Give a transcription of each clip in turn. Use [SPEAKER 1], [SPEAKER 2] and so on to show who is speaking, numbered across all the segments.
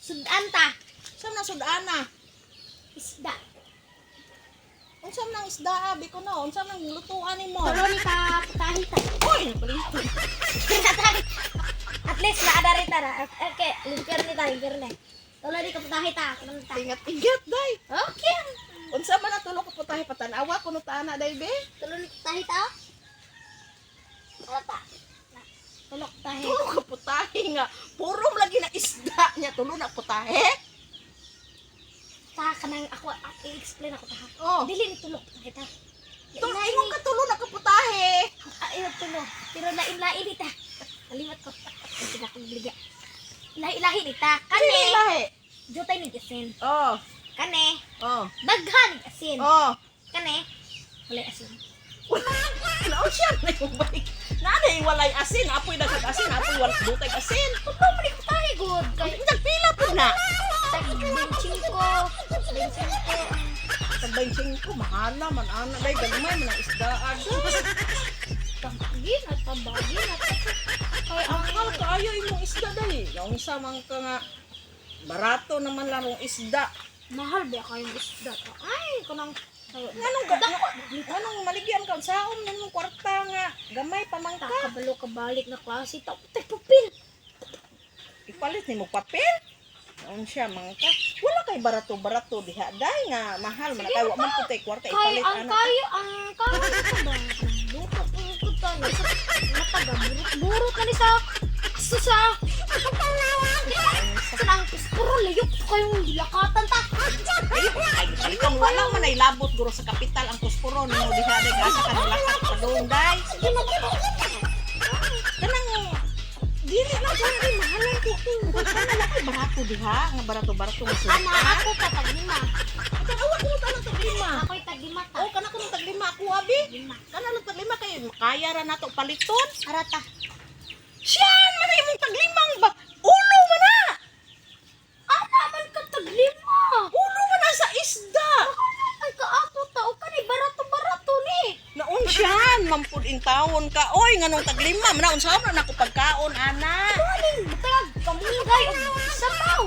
[SPEAKER 1] Sudan ta.
[SPEAKER 2] Saan na sudana?
[SPEAKER 1] Isda.
[SPEAKER 2] Unsam nang isda abi ko no? Unsam nang lutuan nimo?
[SPEAKER 1] Tulo ni ka putahe ta.
[SPEAKER 2] Oy, balito.
[SPEAKER 1] At least naada rin ta na. Okay, limpir ni ta, limpir ni. Tulo ni ka putahe ta. Kanang ta.
[SPEAKER 2] Ingat-ingat day.
[SPEAKER 1] Okay.
[SPEAKER 2] Unsa man natulo ko putahe patanawa kuno ta ana day be?
[SPEAKER 1] Tulo ni ka putahe ta. Wala pa. Tulo ka putahe.
[SPEAKER 2] Tulo ka putahe nga. Purom lagi na isda nya tulo na putahe.
[SPEAKER 1] Ta kanang ako i-explain ako ta.
[SPEAKER 2] Oh.
[SPEAKER 1] Dili ni tulo putahe ta.
[SPEAKER 2] Ingon ka tulo na ka putahe.
[SPEAKER 1] Ayaw tulo. Pero lain-lain ni ta. Kalimat ko. Ang sila kong bliga. Lahi-lahi ni ta. Kane.
[SPEAKER 2] Lahi.
[SPEAKER 1] Jutay ni asin.
[SPEAKER 2] Oh.
[SPEAKER 1] Kane.
[SPEAKER 2] Oh.
[SPEAKER 1] Daghan ni asin.
[SPEAKER 2] Oh.
[SPEAKER 1] Kane. Wala asin.
[SPEAKER 2] Naon siya na yung balik. Nanay walay asin, apoy dagat asin, apoy walay butay asin.
[SPEAKER 1] Kung ba mo ko tayo good?
[SPEAKER 2] Nagpila po na.
[SPEAKER 1] Tag-benching ko.
[SPEAKER 2] Tagbenching ko, mahala man ana day gagmay man ang isdaan.
[SPEAKER 1] Tabagin at tabagin at
[SPEAKER 2] Kay ang mahal kaayo imong isda day. Yung sa man ka nga barato naman lang ang isda.
[SPEAKER 1] mahal ba kayong isda ka? Ay, kanang
[SPEAKER 2] Anong maligyan ka saon nang kwarta nga gamay pamangka.
[SPEAKER 1] kabalo kabalik na klase ta. Tay pupil.
[SPEAKER 2] Ipalit nimo papel. Noon siya mangka. Wala kay barato-barato diha day nga mahal man kay wa man putay kwarta
[SPEAKER 1] Kay
[SPEAKER 2] ipalit
[SPEAKER 1] ang
[SPEAKER 2] ana.
[SPEAKER 1] kayo ba? Luto ko ta na mataga burot na ni sa sa Sanang puro layok kayong lakatan ta.
[SPEAKER 2] Ay kung wala man ay labot guro sa kapital ang kuspuro nimo diha day asa ka lakat padung day. Kanang dili lang kay mahalan ko. Kana lang kay barato diha nga barato-barato nga sila.
[SPEAKER 1] Ana ako ta taglima.
[SPEAKER 2] Awa ko tanong taglima.
[SPEAKER 1] Ako'y taglima ta.
[SPEAKER 2] Oh, kana ko taglima ako abi.
[SPEAKER 1] Lima.
[SPEAKER 2] Kana lang taglima kay makaya ra nato paliton.
[SPEAKER 1] Arata.
[SPEAKER 2] Siyan man ay imong taglimang ba? Ulo man na.
[SPEAKER 1] Ana man ka taglima.
[SPEAKER 2] Ulo man na sa isda.
[SPEAKER 1] Ay kaato ta o kani barato-barato ni.
[SPEAKER 2] Naon siyan, mampud in taon ka. Oy, nganong taglima, manaon sa na nako pagkaon ana.
[SPEAKER 1] Kaling butag kamungay og sabaw.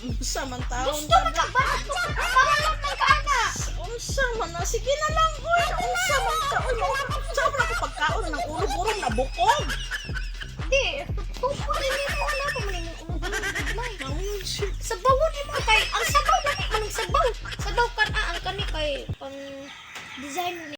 [SPEAKER 2] Unsa man taon
[SPEAKER 1] Gusto na ka barato. Mahalan man ka ana.
[SPEAKER 2] Unsa man na sige na lang oy, unsa man ka oy, unsa man ako pagkaon ng ulo-ulo na bukog.
[SPEAKER 1] Di, tupo rin mo ana ko man imong unod-unod.
[SPEAKER 2] Naon siya.
[SPEAKER 1] Sabawon ni mo kay ang sabaw lagi man ang sabaw. Sabaw kan ang kani kay pang design